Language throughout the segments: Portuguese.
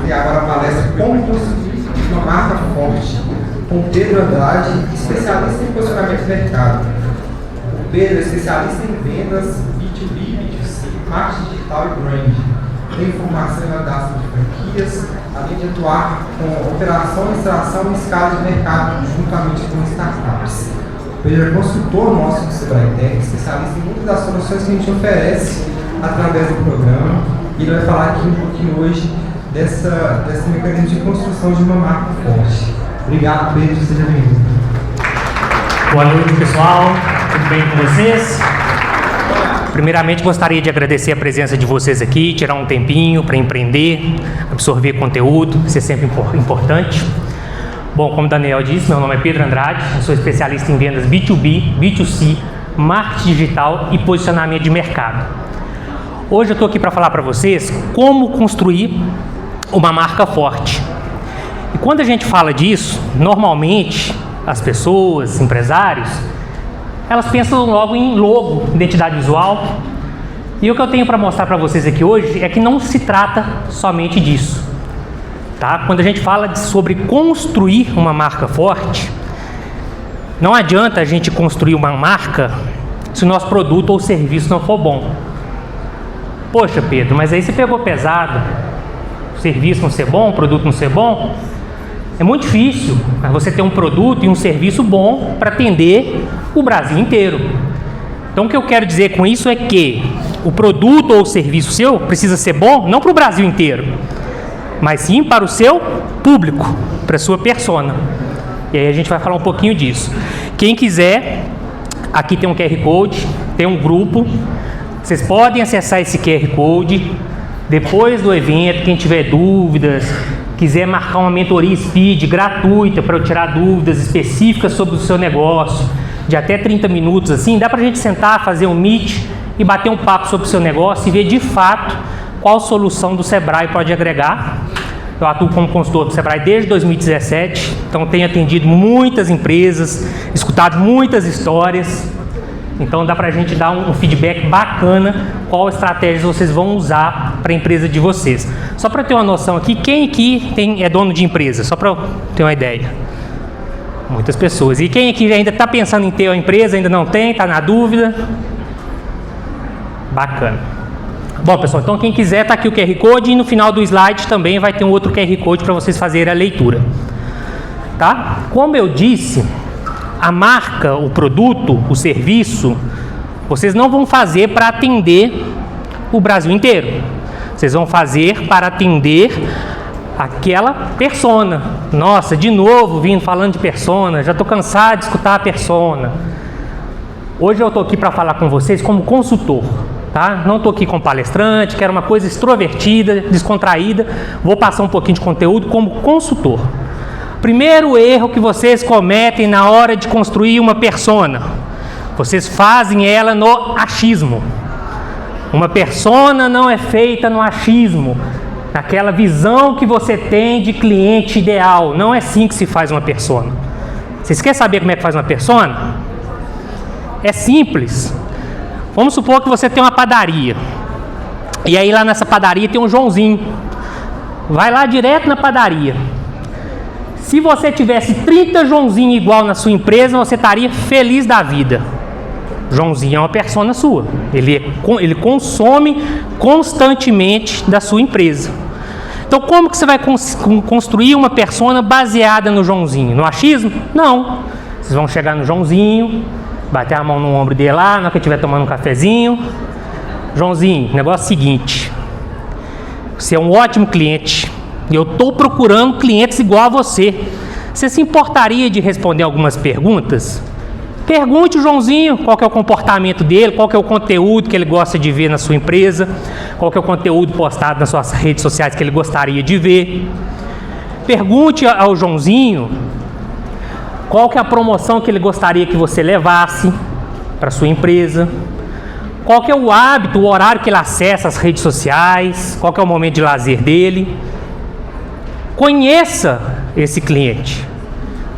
ter agora a palestra Como Construir uma Marca Forte, com Pedro Andrade, especialista em posicionamento de mercado. O Pedro é especialista em vendas B2B, B2C, marketing digital e brand. Tem formação em validação de franquias, além de atuar com operação, extração e escala de mercado, juntamente com startups. O Pedro é consultor nosso do Sebrae Tech, especialista em muitas das soluções que a gente oferece através do programa. E ele vai falar aqui um pouquinho hoje desse mecanismo de construção de uma marca forte. Obrigado, Pedro. Seja bem-vindo. Boa noite, pessoal. Tudo bem com vocês? Primeiramente, gostaria de agradecer a presença de vocês aqui, tirar um tempinho para empreender, absorver conteúdo, isso é sempre importante. Bom, como o Daniel disse, meu nome é Pedro Andrade, eu sou especialista em vendas B2B, B2C, marketing digital e posicionamento de mercado. Hoje eu estou aqui para falar para vocês como construir uma marca forte. E quando a gente fala disso, normalmente as pessoas, empresários, elas pensam logo em logo, identidade visual. E o que eu tenho para mostrar para vocês aqui hoje é que não se trata somente disso. Tá? Quando a gente fala sobre construir uma marca forte, não adianta a gente construir uma marca se o nosso produto ou serviço não for bom. Poxa, Pedro, mas aí você pegou pesado. O serviço não ser bom, o produto não ser bom. É muito difícil você ter um produto e um serviço bom para atender o Brasil inteiro. Então, o que eu quero dizer com isso é que o produto ou o serviço seu precisa ser bom não para o Brasil inteiro, mas sim para o seu público, para a sua persona. E aí a gente vai falar um pouquinho disso. Quem quiser, aqui tem um QR Code, tem um grupo. Vocês podem acessar esse QR Code depois do evento. Quem tiver dúvidas, quiser marcar uma mentoria Speed gratuita para eu tirar dúvidas específicas sobre o seu negócio, de até 30 minutos, assim, dá para a gente sentar, fazer um meet e bater um papo sobre o seu negócio e ver de fato qual solução do Sebrae pode agregar. Eu atuo como consultor do Sebrae desde 2017, então tenho atendido muitas empresas, escutado muitas histórias. Então dá para a gente dar um feedback bacana qual estratégia vocês vão usar para a empresa de vocês. Só para ter uma noção aqui, quem aqui é dono de empresa? Só para eu ter uma ideia. Muitas pessoas. E quem aqui ainda está pensando em ter uma empresa, ainda não tem, está na dúvida? Bacana. Bom, pessoal, então quem quiser, está aqui o QR Code e no final do slide também vai ter um outro QR Code para vocês fazerem a leitura. Tá? Como eu disse, a marca, o produto, o serviço, vocês não vão fazer para atender o Brasil inteiro. Vocês vão fazer para atender aquela persona. Nossa, de novo vindo falando de persona, já estou cansado de escutar a persona. Hoje eu estou aqui para falar com vocês como consultor. Tá? Não estou aqui como palestrante, quero uma coisa extrovertida, descontraída. Vou passar um pouquinho de conteúdo como consultor. Primeiro erro que vocês cometem na hora de construir uma persona, vocês fazem ela no achismo. Uma persona não é feita no achismo, naquela visão que você tem de cliente ideal. Não é assim que se faz uma persona. Vocês querem saber como é que faz uma persona? É simples. Vamos supor que você tem uma padaria, e aí lá nessa padaria tem um Joãozinho. Vai lá direto na padaria. Se você tivesse 30 Joãozinho igual na sua empresa, você estaria feliz da vida. Joãozinho é uma persona sua. Ele consome constantemente da sua empresa. Então, como que você vai construir uma persona baseada no Joãozinho? No achismo? Não. Vocês vão chegar no Joãozinho, bater a mão no ombro dele lá, na hora que estiver tomando um cafezinho. Joãozinho, negócio seguinte. Você é um ótimo cliente. E eu estou procurando clientes igual a você. Você se importaria de responder algumas perguntas? Pergunte o Joãozinho qual que é o comportamento dele, qual que é o conteúdo que ele gosta de ver na sua empresa, qual que é o conteúdo postado nas suas redes sociais que ele gostaria de ver. Pergunte ao Joãozinho qual que é a promoção que ele gostaria que você levasse para a sua empresa, qual que é o hábito, o horário que ele acessa as redes sociais, qual que é o momento de lazer dele. Conheça esse cliente,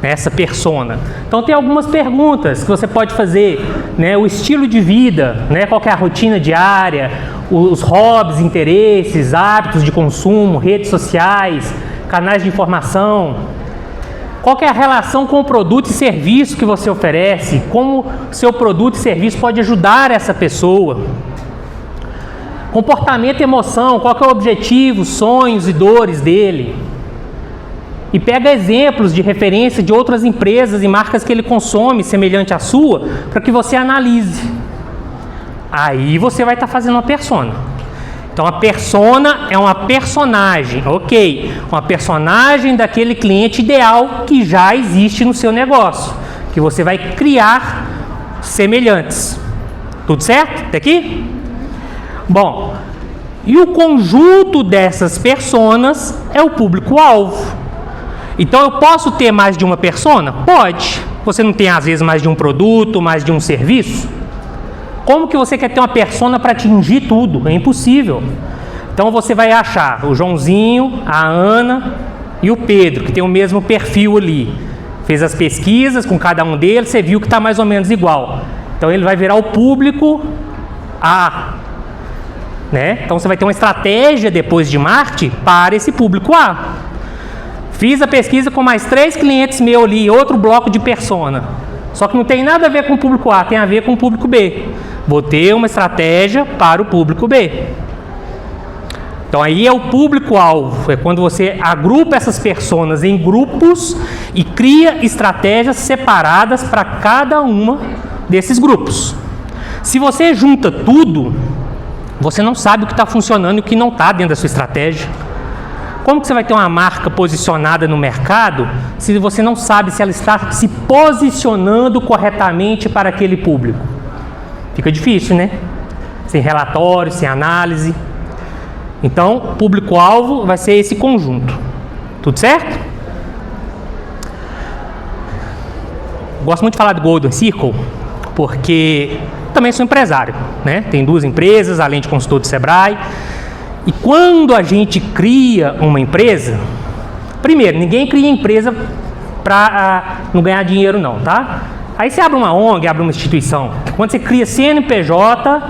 essa persona. Então tem algumas perguntas que você pode fazer, né? O estilo de vida, né? Qual que é a rotina diária, os hobbies, interesses, hábitos de consumo, redes sociais, canais de informação. Qual que é a relação com o produto e serviço que você oferece? Como seu produto e serviço pode ajudar essa pessoa? Comportamento e emoção, qual que é o objetivo, sonhos e dores dele? E pega exemplos de referência de outras empresas e marcas que ele consome semelhante à sua, para que você analise. Aí você vai estar fazendo uma persona. Então a persona é uma personagem, ok? Uma personagem daquele cliente ideal que já existe no seu negócio, que você vai criar semelhantes. Tudo certo? Até aqui? Bom, e o conjunto dessas personas é o público-alvo. Então eu posso ter mais de uma persona? Pode. Você não tem às vezes mais de um produto, mais de um serviço? Como que você quer ter uma persona para atingir tudo? É impossível. Então você vai achar o Joãozinho, a Ana e o Pedro, que tem o mesmo perfil ali. Fez as pesquisas com cada um deles, você viu que está mais ou menos igual. Então ele vai virar o público A. Né? Então você vai ter uma estratégia depois de marketing para esse público A. Fiz a pesquisa com mais 3 clientes meus ali, outro bloco de persona. Só que não tem nada a ver com o público A, tem a ver com o público B. Vou ter uma estratégia para o público B. Então aí é o público-alvo, é quando você agrupa essas personas em grupos e cria estratégias separadas para cada uma desses grupos. Se você junta tudo, você não sabe o que está funcionando e o que não está dentro da sua estratégia. Como que você vai ter uma marca posicionada no mercado se você não sabe se ela está se posicionando corretamente para aquele público? Fica difícil, né? Sem relatório, sem análise. Então, público-alvo vai ser esse conjunto. Tudo certo? Gosto muito de falar do Golden Circle, porque também sou empresário, né? Tem 2 empresas, além de consultor do Sebrae. E quando a gente cria uma empresa, primeiro, ninguém cria empresa para não ganhar dinheiro não, tá? Aí você abre uma ONG, abre uma instituição. Quando você cria CNPJ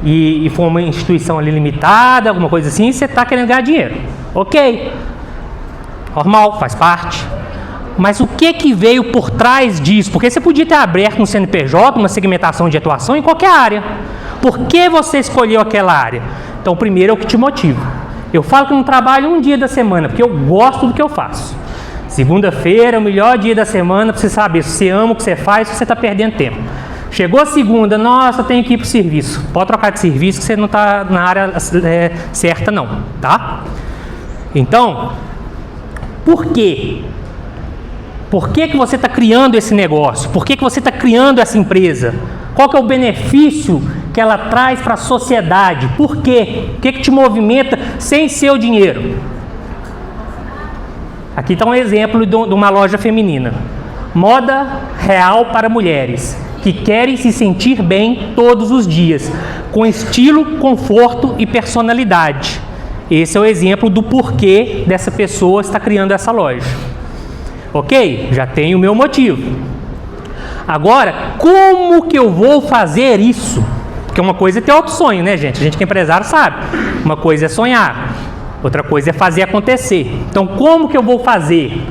e for uma instituição ali limitada, alguma coisa assim, você está querendo ganhar dinheiro. Ok, normal, faz parte. Mas o que veio por trás disso? Porque você podia ter aberto um CNPJ, uma segmentação de atuação em qualquer área. Por que você escolheu aquela área? Então, primeiro é o que te motiva. Eu falo que não trabalho um dia da semana, porque eu gosto do que eu faço. Segunda-feira é o melhor dia da semana para você saber se você ama o que você faz, se você está perdendo tempo. Chegou a segunda, nossa, tenho que ir para o serviço. Pode trocar de serviço que você não está na área certa não, tá? Então, por quê? Por que você está criando esse negócio? Por que você está criando essa empresa? Qual que é o benefício que ela traz para a sociedade? Por quê? O que te movimenta sem seu dinheiro? Aqui está um exemplo de uma loja feminina. Moda real para mulheres que querem se sentir bem todos os dias, com estilo, conforto e personalidade. Esse é o exemplo do porquê dessa pessoa está criando essa loja. Ok? Já tenho o meu motivo. Agora, como que eu vou fazer isso? Porque uma coisa é ter outro sonho, né, gente? A gente que é empresário sabe. Uma coisa é sonhar, outra coisa é fazer acontecer. Então, como que eu vou fazer?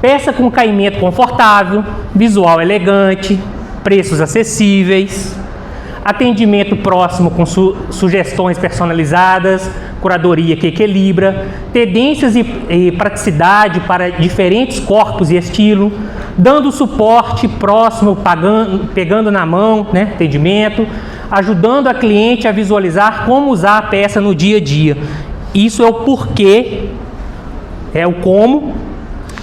Peça com caimento confortável, visual elegante, preços acessíveis, atendimento próximo com sugestões personalizadas, curadoria que equilibra, tendências e praticidade para diferentes corpos e estilo, dando suporte próximo, pegando na mão, né, atendimento, ajudando a cliente a visualizar como usar a peça no dia a dia. Isso é o porquê, é o como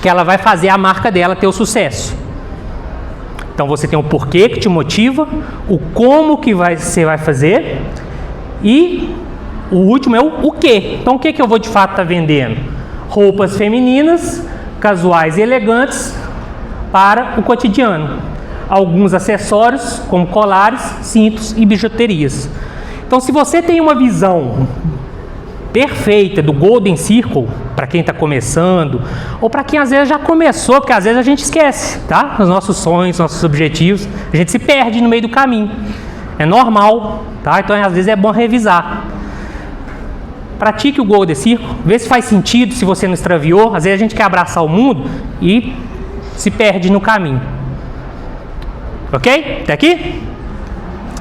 que ela vai fazer a marca dela ter o sucesso. Então você tem o porquê que te motiva, o como que você vai fazer e o último é o quê. Então o que eu vou de fato estar vendendo? Roupas femininas, casuais e elegantes para o cotidiano. Alguns acessórios como colares, cintos e bijuterias. Então se você tem uma visão perfeita do Golden Circle, para quem está começando, ou para quem às vezes já começou, porque às vezes a gente esquece, tá? Os nossos sonhos, nossos objetivos, a gente se perde no meio do caminho. É normal, tá? Então às vezes é bom revisar. Pratique o Golden Circle, vê se faz sentido, se você não extraviou. Às vezes a gente quer abraçar o mundo e se perde no caminho. Ok? Até aqui?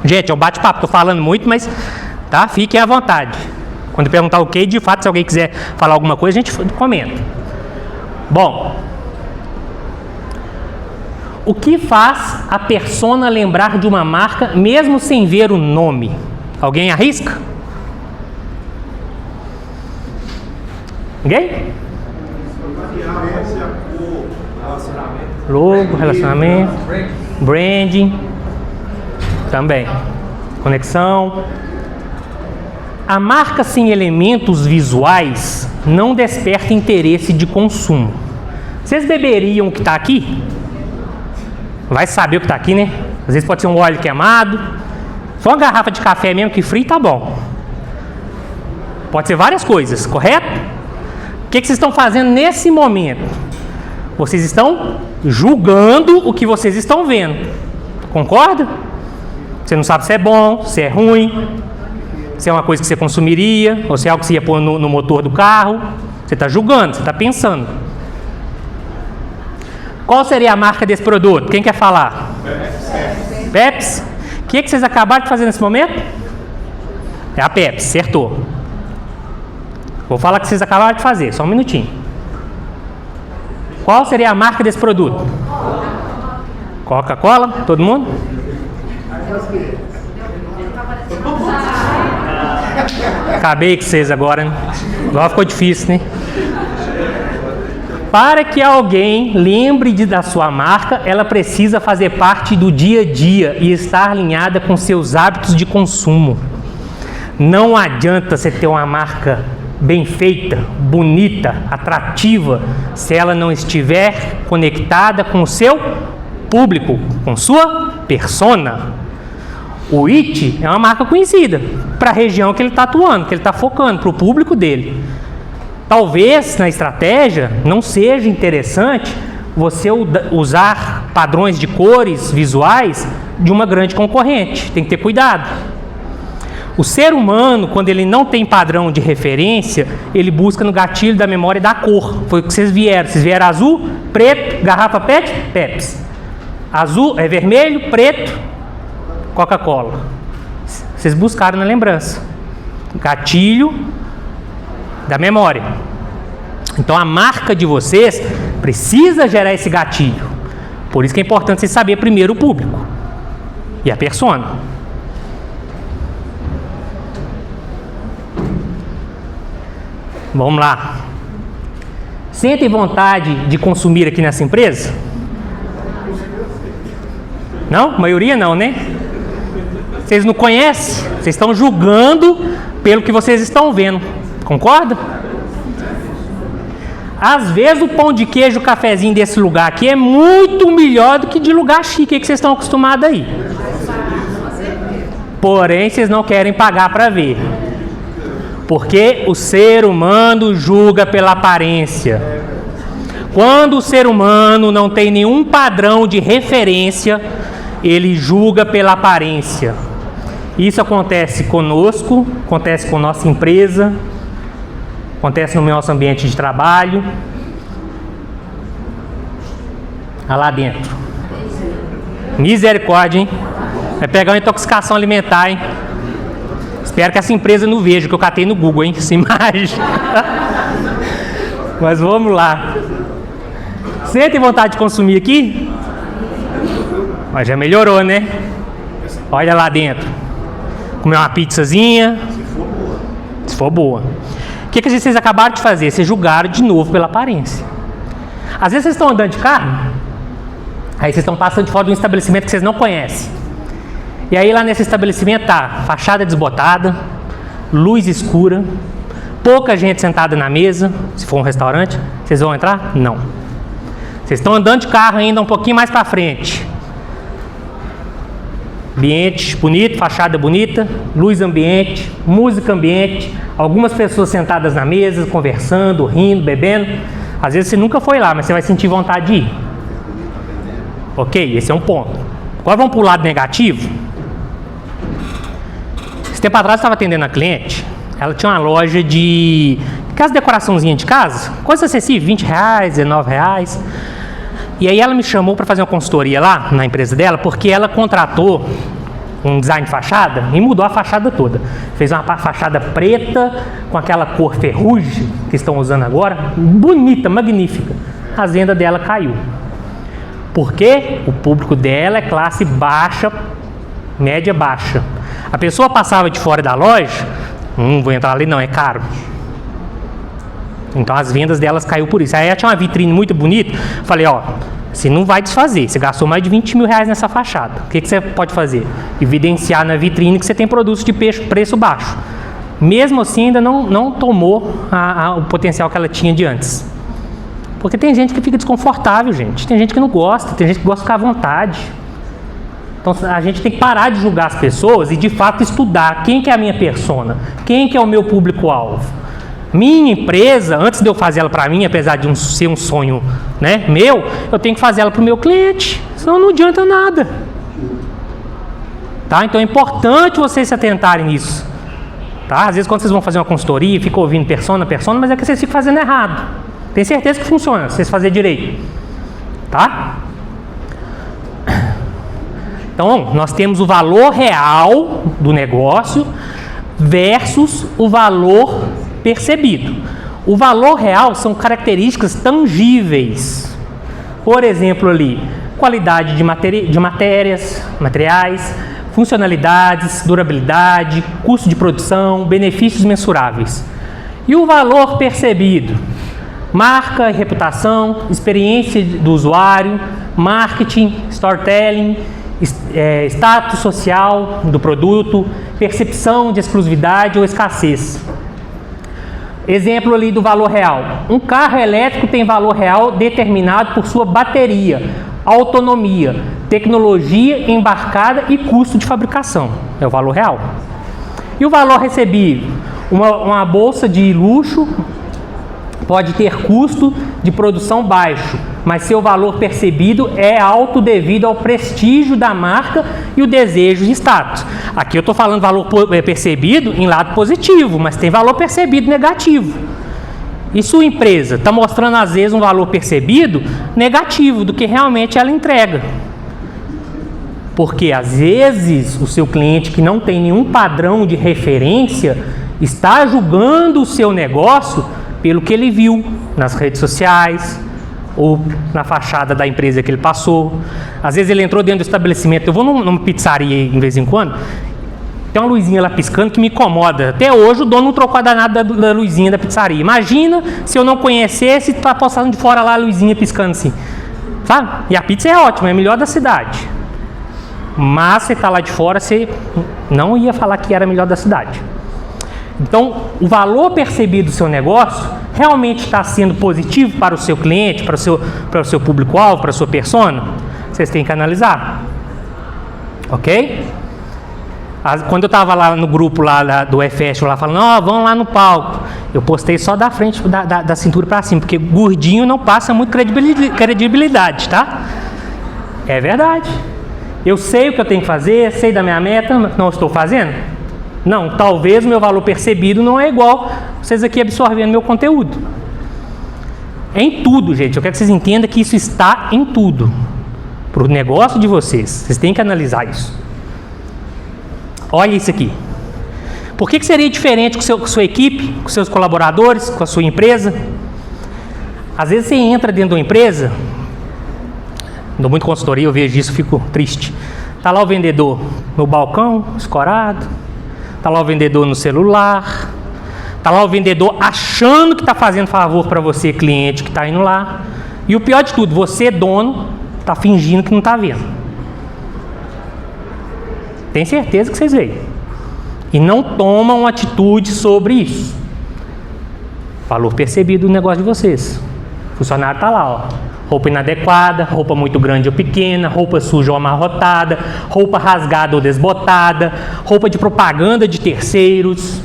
Gente, é um bate-papo, tô falando muito, mas tá? Fiquem à vontade. Quando perguntar o que, de fato, se alguém quiser falar alguma coisa, a gente comenta. Bom, o que faz a persona lembrar de uma marca mesmo sem ver o nome? Alguém arrisca? Ninguém? Logo, relacionamento, branding, também, conexão. A marca sem elementos visuais não desperta interesse de consumo. Vocês beberiam o que está aqui? Vai saber o que está aqui, né? Às vezes pode ser um óleo queimado. Só uma garrafa de café mesmo que frio tá bom. Pode ser várias coisas, correto? O que vocês estão fazendo nesse momento? Vocês estão julgando o que vocês estão vendo. Concorda? Você não sabe se é bom, se é ruim, se é uma coisa que você consumiria, ou se é algo que você ia pôr no motor do carro. Você está julgando, você está pensando. Qual seria a marca desse produto? Quem quer falar? Pepsi. O que vocês acabaram de fazer nesse momento? É a Pepsi, acertou. Vou falar o que vocês acabaram de fazer, só um minutinho. Qual seria a marca desse produto? Coca-Cola? Todo mundo? Acabei com vocês agora, né? Agora ficou difícil, né? Para que alguém lembre da sua marca, ela precisa fazer parte do dia a dia e estar alinhada com seus hábitos de consumo. Não adianta você ter uma marca bem feita, bonita, atrativa, se ela não estiver conectada com o seu público, com sua persona. O IT é uma marca conhecida para a região que ele está atuando, que ele está focando, para o público dele. Talvez na estratégia não seja interessante você usar padrões de cores visuais de uma grande concorrente. Tem que ter cuidado. O ser humano, quando ele não tem padrão de referência, ele busca no gatilho da memória da cor. Foi o que vocês vieram. Vocês vieram azul, preto, garrafa PET, Pepsi. Azul, vermelho, preto, Coca-Cola. Vocês buscaram na lembrança. Gatilho da memória. Então a marca de vocês precisa gerar esse gatilho. Por isso que é importante você saber primeiro o público e a persona. Vamos lá. Sentem vontade de consumir aqui nessa empresa? Não? A maioria não, né? Vocês não conhecem? Vocês estão julgando pelo que vocês estão vendo. Concorda? Às vezes o pão de queijo, o cafezinho desse lugar aqui é muito melhor do que de lugar chique que vocês estão acostumados aí. Porém, vocês não querem pagar para ver. Porque o ser humano julga pela aparência. Quando o ser humano não tem nenhum padrão de referência, ele julga pela aparência. Isso acontece conosco, acontece com nossa empresa, acontece no nosso ambiente de trabalho. Olha lá dentro. Misericórdia, hein? Vai pegar uma intoxicação alimentar, hein? Espero que essa empresa não veja, que eu catei no Google, hein? Essa imagem. Mas vamos lá. Você tem vontade de consumir aqui? Mas já melhorou, né? Olha lá dentro. Comer uma pizzazinha. Se for boa. O que vocês acabaram de fazer? Vocês julgaram de novo pela aparência. Às vezes vocês estão andando de carro, aí vocês estão passando de fora de um estabelecimento que vocês não conhecem. E aí lá nesse estabelecimento tá fachada desbotada, luz escura, pouca gente sentada na mesa. Se for um restaurante, vocês vão entrar? Não. Vocês estão andando de carro ainda um pouquinho mais para frente. Ambiente bonito, fachada bonita, luz ambiente, música ambiente, algumas pessoas sentadas na mesa, conversando, rindo, bebendo. Às vezes você nunca foi lá, mas você vai sentir vontade de ir. Ok, esse é um ponto. Agora vamos para o lado negativo. tempo atrás eu estava atendendo a cliente, ela tinha uma loja de aquelas decoraçãozinhas de casa, coisa acessível, R$20, R$19. E aí ela me chamou para fazer uma consultoria lá na empresa dela, porque ela contratou um design de fachada e mudou a fachada toda. Fez uma fachada preta com aquela cor ferrugem que estão usando agora, bonita, magnífica. A venda dela caiu. Porque o público dela é classe baixa, média baixa. A pessoa passava de fora da loja, vou entrar ali, não, é caro. Então as vendas delas caiu por isso. Aí ela tinha uma vitrine muito bonita. Falei, ó, você não vai desfazer. Você gastou mais de R$20 mil nessa fachada. O que você pode fazer? Evidenciar na vitrine que você tem produtos de preço baixo. Mesmo assim, ainda não tomou o potencial que ela tinha de antes. Porque tem gente que fica desconfortável, gente. Tem gente que não gosta. Tem gente que gosta de ficar à vontade. Então a gente tem que parar de julgar as pessoas e de fato estudar quem que é a minha persona, quem que é o meu público-alvo. Minha empresa, antes de eu fazer ela para mim, apesar de ser um sonho, né, meu, eu tenho que fazer ela para o meu cliente, senão não adianta nada. Tá? Então é importante vocês se atentarem nisso. Tá? Às vezes quando vocês vão fazer uma consultoria, ficam ouvindo persona, mas é que vocês ficam fazendo errado. Tenho certeza que funciona, se vocês fazerem direito. Tá? Então, nós temos o valor real do negócio versus o valor percebido. O valor real são características tangíveis. Por exemplo, ali, qualidade de materiais, funcionalidades, durabilidade, custo de produção, benefícios mensuráveis. E o valor percebido? Marca e reputação, experiência do usuário, marketing, storytelling, status social do produto, percepção de exclusividade ou escassez. Exemplo ali do valor real. Um carro elétrico tem valor real determinado por sua bateria, autonomia, tecnologia embarcada e custo de fabricação. É o valor real. E o valor recebido? Uma bolsa de luxo pode ter custo de produção baixo, mas seu valor percebido é alto devido ao prestígio da marca e o desejo de status. Aqui eu estou falando valor percebido em lado positivo, mas tem valor percebido negativo. E sua empresa está mostrando às vezes um valor percebido negativo do que realmente ela entrega. Porque às vezes o seu cliente que não tem nenhum padrão de referência está julgando o seu negócio pelo que ele viu nas redes sociais ou na fachada da empresa que ele passou. Às vezes ele entrou dentro do estabelecimento. Eu vou numa pizzaria de vez em quando, tem uma luzinha lá piscando que me incomoda. Até hoje o dono não trocou a danada da luzinha da pizzaria. Imagina se eu não conhecesse e tá passando de fora lá a luzinha piscando assim, sabe? E a pizza é ótima, é a melhor da cidade. Mas você tá lá de fora, você não ia falar que era a melhor da cidade. Então, o valor percebido do seu negócio realmente está sendo positivo para o seu cliente, para o seu público-alvo, para a sua persona? Vocês têm que analisar. Ok? Quando eu estava lá no grupo lá do E-Festival, lá falando, vamos lá no palco. Eu postei só da frente, da cintura para cima, porque gordinho não passa muito credibilidade, tá? É verdade. Eu sei o que eu tenho que fazer, sei da minha meta, não estou fazendo? Não, talvez o meu valor percebido não é igual vocês aqui absorvendo meu conteúdo. É em tudo, gente. Eu quero que vocês entendam que isso está em tudo. Para o negócio de vocês. Vocês têm que analisar isso. Olha isso aqui. Por que seria diferente com sua equipe, com seus colaboradores, com a sua empresa? Às vezes você entra dentro de uma empresa, dou muito consultoria, eu vejo isso, fico triste. Está lá o vendedor no balcão, escorado. Está lá o vendedor no celular. Está lá o vendedor achando que está fazendo favor para você, cliente, que está indo lá. E o pior de tudo, você, dono, está fingindo que não está vendo. Tem certeza que vocês veem. E não tomam atitude sobre isso. Valor percebido do negócio de vocês. O funcionário está lá, ó. Roupa inadequada, roupa muito grande ou pequena, roupa suja ou amarrotada, roupa rasgada ou desbotada, roupa de propaganda de terceiros,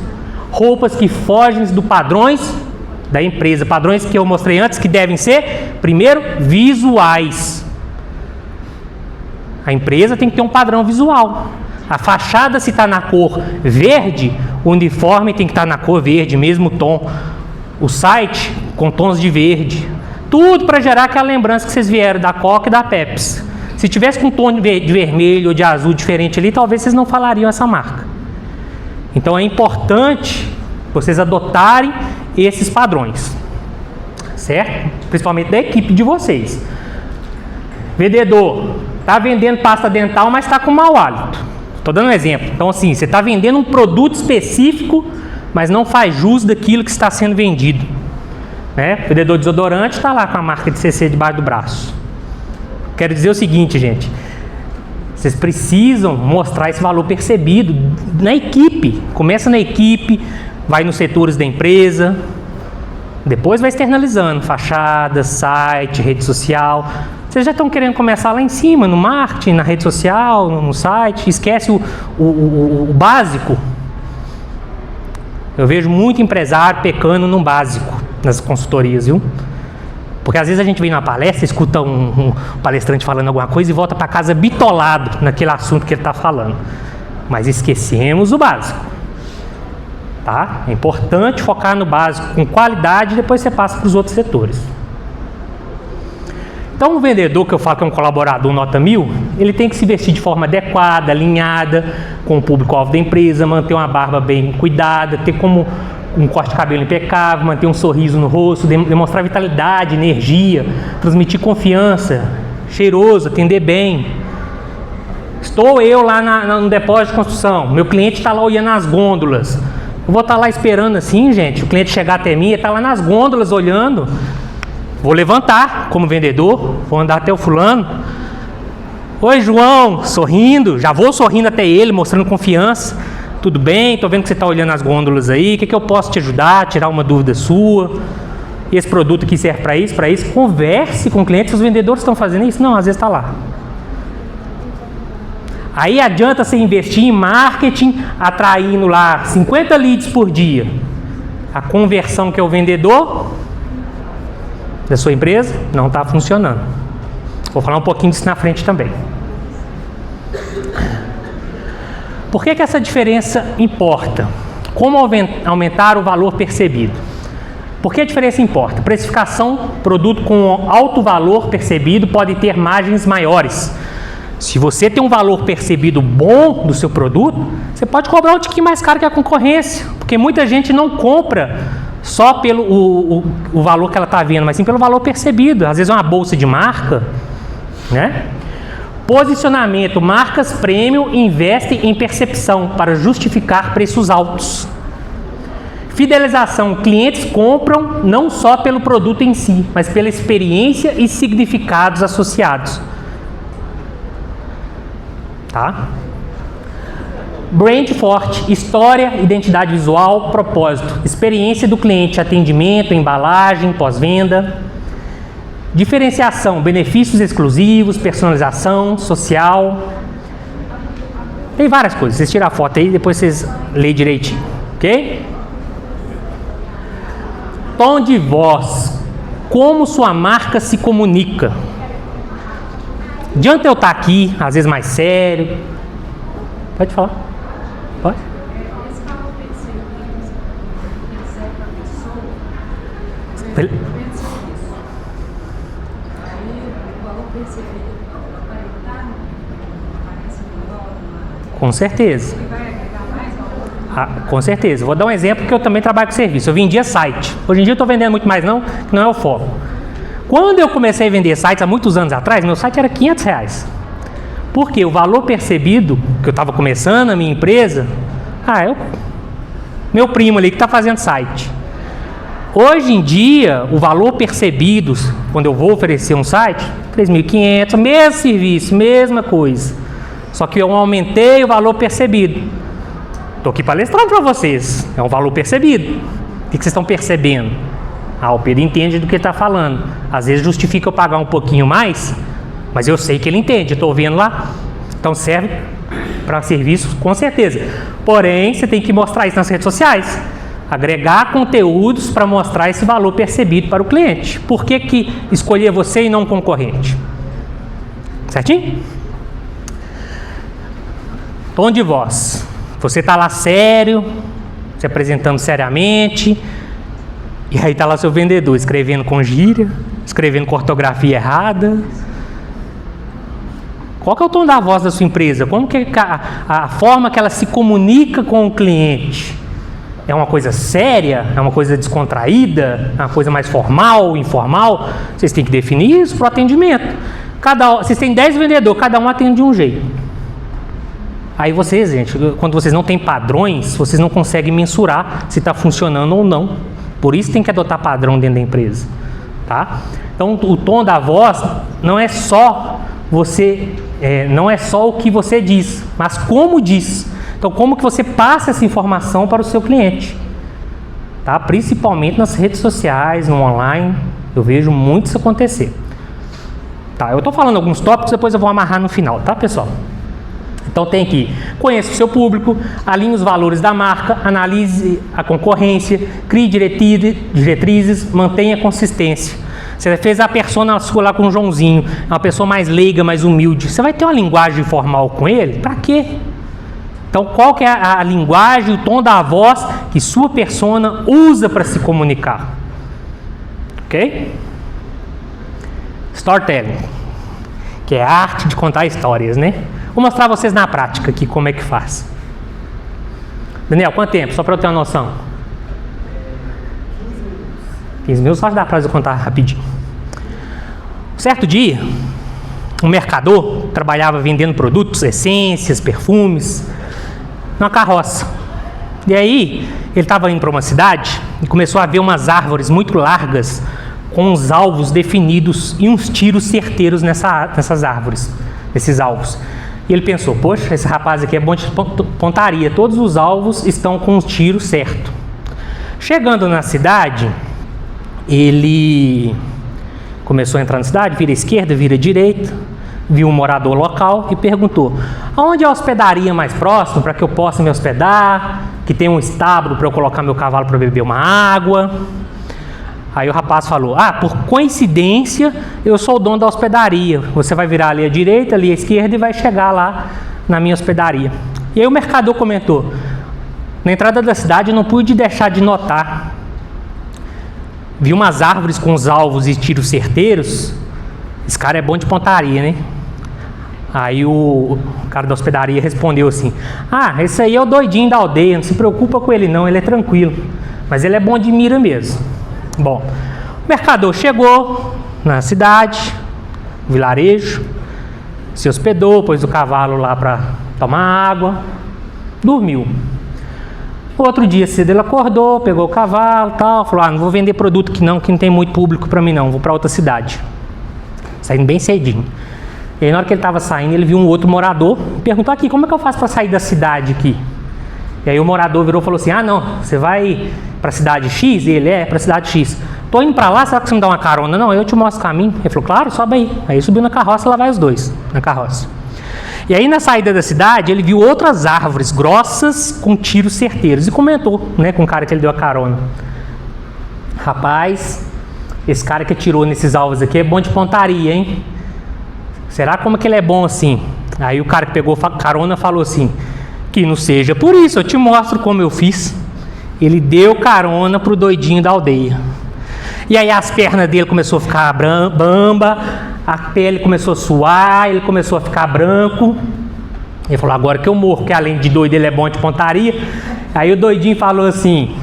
roupas que fogem dos padrões da empresa, padrões que eu mostrei antes que devem ser, primeiro, visuais. A empresa tem que ter um padrão visual. A fachada, se está na cor verde, o uniforme tem que estar na cor verde, mesmo tom. O site com tons de verde. Tudo para gerar aquela lembrança que vocês vieram da Coca e da Pepsi. Se tivesse com um tom de vermelho ou de azul diferente ali, talvez vocês não falariam essa marca. Então é importante vocês adotarem esses padrões, certo? Principalmente da equipe de vocês. Vendedor, está vendendo pasta dental, mas está com mau hálito. Estou dando um exemplo. Então assim, você está vendendo um produto específico, mas não faz jus daquilo que está sendo vendido. Né? O vendedor de desodorante está lá com a marca de CC debaixo do braço. Quero dizer o seguinte, gente. Vocês precisam mostrar esse valor percebido na equipe. Começa na equipe, vai nos setores da empresa, depois vai externalizando, fachada, site, rede social. Vocês já estão querendo começar lá em cima, no marketing, na rede social, no site, esquece o básico. Eu vejo muito empresário pecando no básico, nas consultorias, viu? Porque às vezes a gente vem numa palestra, escuta um palestrante falando alguma coisa e volta para casa bitolado naquele assunto que ele está falando. Mas esquecemos o básico. Tá? É importante focar no básico com qualidade e depois você passa para os outros setores. Então o vendedor, que eu falo que é um colaborador nota 1000, ele tem que se vestir de forma adequada, alinhada com o público-alvo da empresa, manter uma barba bem cuidada, ter como um corte de cabelo impecável, manter um sorriso no rosto, demonstrar vitalidade, energia, transmitir confiança, cheiroso, atender bem. Estou eu lá no depósito de construção, meu cliente está lá olhando as gôndolas. Eu vou estar lá esperando assim, gente, o cliente chegar até mim, ele está lá nas gôndolas olhando. Vou levantar como vendedor, vou andar até o fulano. Oi, João, sorrindo, já vou sorrindo até ele, mostrando confiança. Tudo bem, estou vendo que você está olhando as gôndolas aí, o que eu posso te ajudar, tirar uma dúvida sua? E esse produto aqui serve para isso, para isso. Converse com o cliente, se os vendedores estão fazendo isso. Não, às vezes está lá. Aí adianta você investir em marketing, atraindo lá 50 leads por dia. A conversão que é o vendedor da sua empresa não está funcionando. Vou falar um pouquinho disso na frente também. Por que essa diferença importa? Como aumentar o valor percebido? Por que a diferença importa? Precificação, produto com alto valor percebido pode ter margens maiores. Se você tem um valor percebido bom do seu produto, você pode cobrar um tiquinho mais caro que a concorrência, porque muita gente não compra só pelo o valor que ela está vendo, mas sim pelo valor percebido. Às vezes é uma bolsa de marca, né? Posicionamento, marcas premium investem em percepção para justificar preços altos. Fidelização, clientes compram não só pelo produto em si, mas pela experiência e significados associados. Tá? Brand forte, história, identidade visual, propósito, experiência do cliente, atendimento, embalagem, pós-venda. Diferenciação, benefícios exclusivos, personalização, social. Tem várias coisas. Vocês tiram a foto aí e depois vocês leem direitinho. Ok? Tom de voz. Como sua marca se comunica? Adianta eu estar aqui, às vezes mais sério. Pode falar? Pode? Com certeza. Com certeza. Vou dar um exemplo que eu também trabalho com serviço. Eu vendia site. Hoje em dia eu estou vendendo muito mais não, que não é o foco. Quando eu comecei a vender sites há muitos anos atrás, meu site era R$500. Porque o valor percebido, que eu estava começando a minha empresa, meu primo ali que está fazendo site. Hoje em dia, o valor percebido, quando eu vou oferecer um site, R$3.500, mesmo serviço, mesma coisa. Só que eu aumentei o valor percebido. Estou aqui palestrando para vocês. É um valor percebido. O que vocês estão percebendo? O Pedro entende do que ele está falando. Às vezes justifica eu pagar um pouquinho mais, mas eu sei que ele entende. Estou vendo lá. Então serve para serviços com certeza. Porém, você tem que mostrar isso nas redes sociais. Agregar conteúdos para mostrar esse valor percebido para o cliente. Por que escolher você e não um concorrente? Certinho? Tom de voz. Você está lá sério, se apresentando seriamente, e aí está lá seu vendedor escrevendo com gíria, escrevendo com ortografia errada. Qual que é o tom da voz da sua empresa? Como que a forma que ela se comunica com o cliente? É uma coisa séria? É uma coisa descontraída? É uma coisa mais formal, informal? Vocês têm que definir isso para o atendimento. Vocês têm 10 vendedores, cada um atende de um jeito. Aí vocês, gente, quando vocês não têm padrões, vocês não conseguem mensurar se está funcionando ou não. Por isso tem que adotar padrão dentro da empresa. Tá? Então, o tom da voz não é só não é só o que você diz, mas como diz. Então, como que você passa essa informação para o seu cliente? Tá? Principalmente nas redes sociais, no online, eu vejo muito isso acontecer. Tá? Eu estou falando alguns tópicos, depois eu vou amarrar no final, tá, pessoal? Então, tem que conhecer o seu público, alinhe os valores da marca, analise a concorrência, crie diretrizes, mantenha a consistência. Você fez a persona sua lá com o Joãozinho, é uma pessoa mais leiga, mais humilde. Você vai ter uma linguagem formal com ele? Para quê? Então, qual que é a linguagem, o tom da voz que sua persona usa para se comunicar? Ok? Storytelling, que é a arte de contar histórias, né? Vou mostrar a vocês na prática aqui como é que faz. Daniel, quanto tempo? Só para eu ter uma noção. 15 minutos, só dá para eu contar rapidinho. Certo dia, um mercador trabalhava vendendo produtos, essências, perfumes, numa carroça. E aí, ele estava indo para uma cidade e começou a ver umas árvores muito largas, com uns alvos definidos e uns tiros certeiros nessas árvores, nesses alvos. E ele pensou, poxa, esse rapaz aqui é bom de pontaria, todos os alvos estão com os tiros certos. Chegando na cidade, ele começou a entrar na cidade, vira à esquerda, vira à direita, viu um morador local e perguntou: aonde é a hospedaria mais próxima para que eu possa me hospedar, que tem um estábulo para eu colocar meu cavalo para beber uma água? Aí o rapaz falou: por coincidência, eu sou o dono da hospedaria. Você vai virar ali à direita, ali à esquerda e vai chegar lá na minha hospedaria. E aí o mercador comentou: na entrada da cidade eu não pude deixar de notar. Vi umas árvores com os alvos e tiros certeiros. Esse cara é bom de pontaria, né? Aí o cara da hospedaria respondeu assim: esse aí é o doidinho da aldeia, não se preocupa com ele não, ele é tranquilo. Mas ele é bom de mira mesmo. Bom, o mercador chegou na cidade, vilarejo, se hospedou, pôs o cavalo lá para tomar água, dormiu. Outro dia cedo ele acordou, pegou o cavalo e tal, falou: não vou vender produto que não tem muito público para mim não, vou para outra cidade. Saindo bem cedinho. E aí na hora que ele estava saindo, ele viu um outro morador e perguntou: aqui, como é que eu faço para sair da cidade aqui? E aí o morador virou e falou assim: não, você vai para a cidade X? E ele: para a cidade X. Tô indo para lá, será que você me dá uma carona? Não, eu te mostro o caminho. Ele falou: claro, sobe aí. Aí subiu na carroça, lá vai os dois, na carroça. E aí na saída da cidade, ele viu outras árvores grossas com tiros certeiros e comentou, né, com o cara que ele deu a carona: rapaz, esse cara que atirou nesses alvos aqui é bom de pontaria, hein? Será como que ele é bom assim? Aí o cara que pegou carona falou assim: que não seja por isso, eu te mostro como eu fiz. Ele deu carona pro doidinho da aldeia. E aí as pernas dele começou a ficar bamba, a pele começou a suar, ele começou a ficar branco. Ele falou: agora que eu morro, que além de doido ele é bom de pontaria. Aí o doidinho falou assim: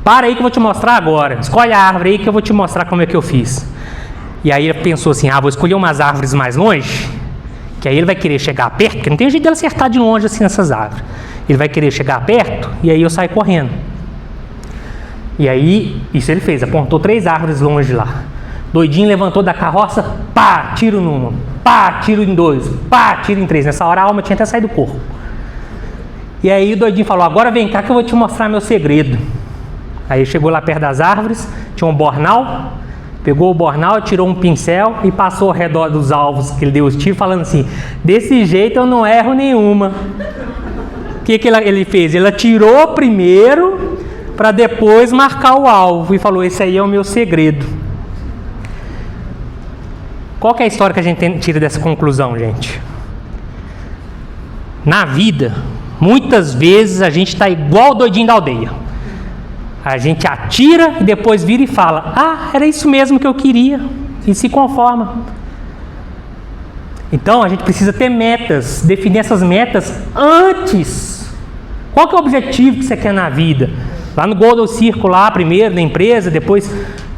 para aí que eu vou te mostrar agora, escolhe a árvore aí que eu vou te mostrar como é que eu fiz. E aí ele pensou assim: vou escolher umas árvores mais longe, que aí ele vai querer chegar perto, porque não tem jeito dele acertar de longe assim nessas árvores. Ele vai querer chegar perto e aí eu saio correndo. E aí, isso ele fez, apontou 3 árvores longe lá. Doidinho levantou da carroça, pá, tiro numa, pá, tiro em 2, pá, tiro em 3. Nessa hora a alma tinha até saído do corpo. E aí o doidinho falou: agora vem cá que eu vou te mostrar meu segredo. Aí chegou lá perto das árvores, tinha um bornal, pegou o bornal, tirou um pincel e passou ao redor dos alvos que ele deu os tiros, falando assim: desse jeito eu não erro nenhuma. O que ele fez? Ele atirou primeiro para depois marcar o alvo e falou: esse aí é o meu segredo. Qual que é a história que a gente tira dessa conclusão, gente? Na vida, muitas vezes a gente está igual o doidinho da aldeia. A gente atira e depois vira e fala: ah, era isso mesmo que eu queria, e se conforma. Então a gente precisa ter metas, definir essas metas antes. Qual que é o objetivo que você quer na vida? Lá no Golden Circle, lá primeiro na empresa, depois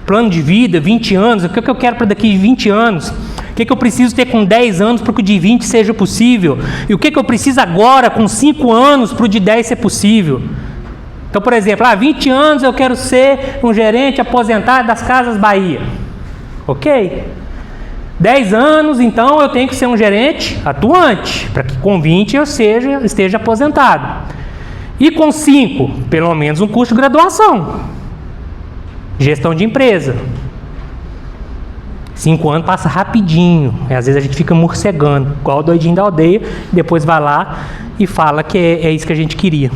plano de vida, 20 anos, o que eu quero para daqui 20 anos? O que eu preciso ter com 10 anos para que o de 20 seja possível? E o que eu preciso agora com 5 anos para o de 10 ser possível? Então, por exemplo, 20 anos eu quero ser um gerente aposentado das Casas Bahia. Ok? 10 anos, então, eu tenho que ser um gerente atuante, para que com 20 eu esteja aposentado. E com 5, pelo menos um curso de graduação. Gestão de empresa. 5 anos passa rapidinho. Às vezes a gente fica morcegando, igual o doidinho da aldeia, depois vai lá e fala que é isso que a gente queria.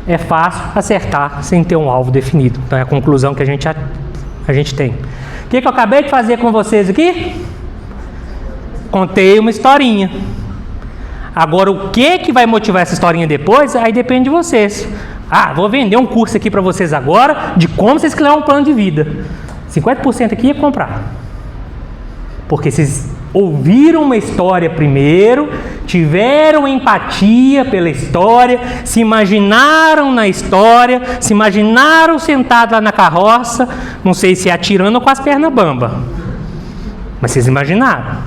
É fácil acertar sem ter um alvo definido. Então é a conclusão que a gente tem. O que eu acabei de fazer com vocês aqui? Contei uma historinha. Agora, o que vai motivar essa historinha depois, aí depende de vocês. Vou vender um curso aqui para vocês agora de como vocês criam um plano de vida. 50% aqui ia comprar. Porque vocês ouviram uma história primeiro, tiveram empatia pela história, se imaginaram na história, se imaginaram sentados lá na carroça, não sei se atirando ou com as pernas bambas, mas vocês imaginaram.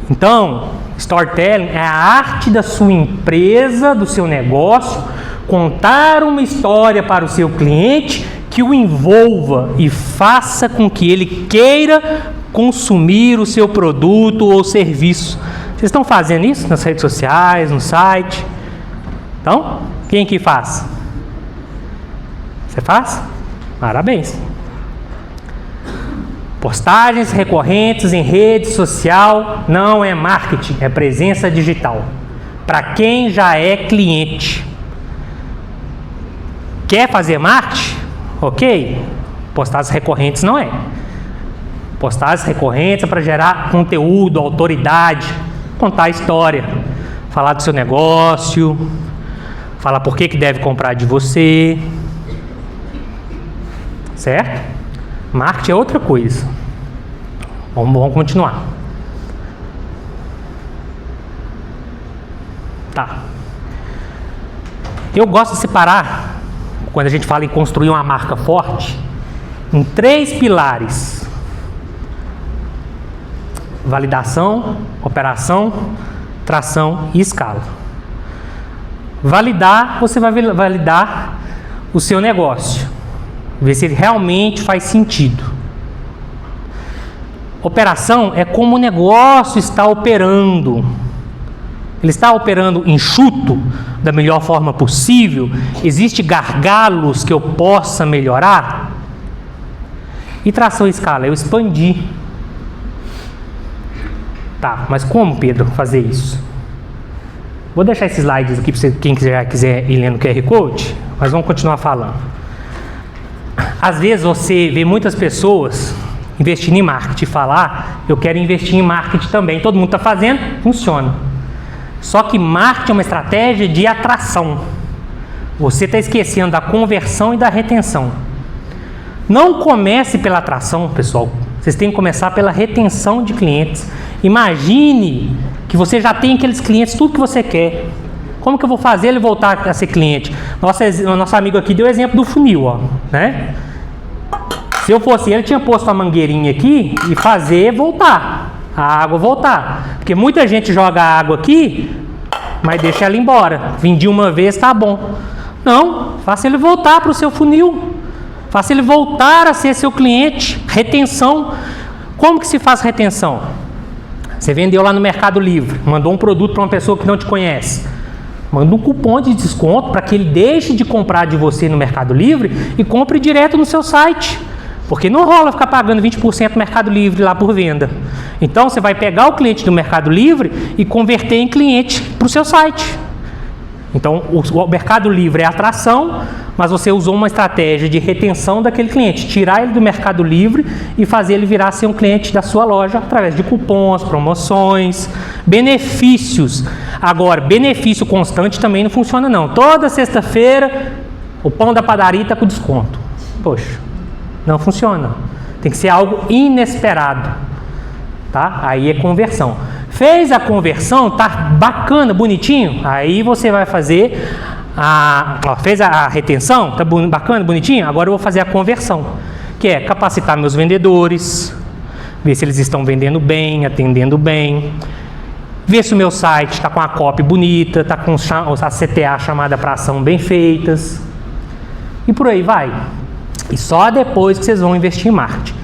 Então, storytelling é a arte da sua empresa, do seu negócio, contar uma história para o seu cliente que o envolva e faça com que ele queira consumir o seu produto ou serviço. Vocês estão fazendo isso nas redes sociais, no site? Então, quem que faz? Você faz? Parabéns. Postagens recorrentes em rede social não é marketing, é presença digital. Para quem já é cliente. Quer fazer marketing? Ok. Postagens recorrentes não é. Postagens recorrentes é para gerar conteúdo, autoridade, contar a história, falar do seu negócio, falar por que deve comprar de você. Certo? Marketing é outra coisa. Vamos continuar. Tá. Eu gosto de separar, quando a gente fala em construir uma marca forte, em 3 pilares. Validação, operação, tração e escala. Validar, você vai validar o seu negócio. Ver se ele realmente faz sentido. Operação é como o negócio está operando. Ele está operando enxuto, da melhor forma possível? Existem gargalos que eu possa melhorar? E tração e escala, eu expandi. Tá, mas como, Pedro, fazer isso? Vou deixar esses slides aqui para quem quiser ir lendo o QR Code, mas vamos continuar falando. Às vezes você vê muitas pessoas investindo em marketing e falar: eu quero investir em marketing também. Todo mundo está fazendo, funciona. Só que marketing é uma estratégia de atração. Você está esquecendo da conversão e da retenção. Não comece pela atração, pessoal. Vocês têm que começar pela retenção de clientes. Imagine que você já tem aqueles clientes, tudo que você quer. Como que eu vou fazer ele voltar a ser cliente? Nosso amigo aqui deu o exemplo do funil, ó, né? Se eu fosse ele, tinha posto a mangueirinha aqui e fazer voltar, a água voltar. Porque muita gente joga a água aqui, mas deixa ela embora. Vendi uma vez, tá bom. Não, faça ele voltar para o seu funil. Faça ele voltar a ser seu cliente. Retenção. Como que se faz retenção? Você vendeu lá no Mercado Livre, mandou um produto para uma pessoa que não te conhece. Manda um cupom de desconto para que ele deixe de comprar de você no Mercado Livre e compre direto no seu site. Porque não rola ficar pagando 20% no Mercado Livre lá por venda. Então você vai pegar o cliente do Mercado Livre e converter em cliente para o seu site. Então, o Mercado Livre é atração, mas você usou uma estratégia de retenção daquele cliente, tirar ele do Mercado Livre e fazer ele virar ser um cliente da sua loja através de cupons, promoções, benefícios. Agora, benefício constante também não funciona não. Toda sexta-feira o pão da padaria está com desconto. Poxa, não funciona. Tem que ser algo inesperado, tá? Aí é conversão. Fez a conversão, tá bacana, bonitinho, aí você vai fazer fez a retenção, tá bacana, bonitinho, agora eu vou fazer a conversão, que é capacitar meus vendedores, ver se eles estão vendendo bem, atendendo bem, ver se o meu site está com a copy bonita, está com a CTA chamada para ação bem feitas, e por aí vai. E só depois que vocês vão investir em marketing.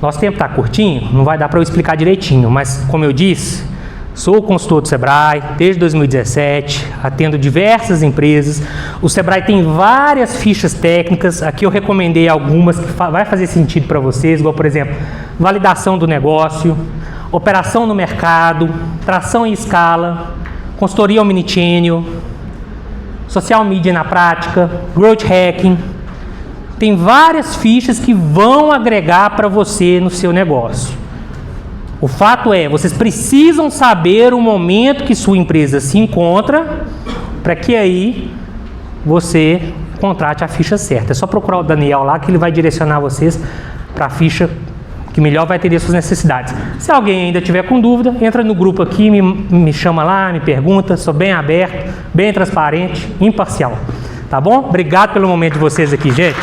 Nosso tempo está curtinho, não vai dar para eu explicar direitinho, mas como eu disse, sou consultor do Sebrae desde 2017, atendo diversas empresas. O Sebrae tem várias fichas técnicas, aqui eu recomendei algumas que vai fazer sentido para vocês, igual por exemplo, validação do negócio, operação no mercado, tração em escala, consultoria omnichannel, social media na prática, growth hacking. Tem várias fichas que vão agregar para você no seu negócio. O fato é, vocês precisam saber o momento que sua empresa se encontra para que aí você contrate a ficha certa. É só procurar o Daniel lá que ele vai direcionar vocês para a ficha que melhor vai atender suas necessidades. Se alguém ainda tiver com dúvida, entra no grupo aqui, me chama lá, me pergunta, sou bem aberto, bem transparente, imparcial. Tá bom? Obrigado pelo momento de vocês aqui, gente.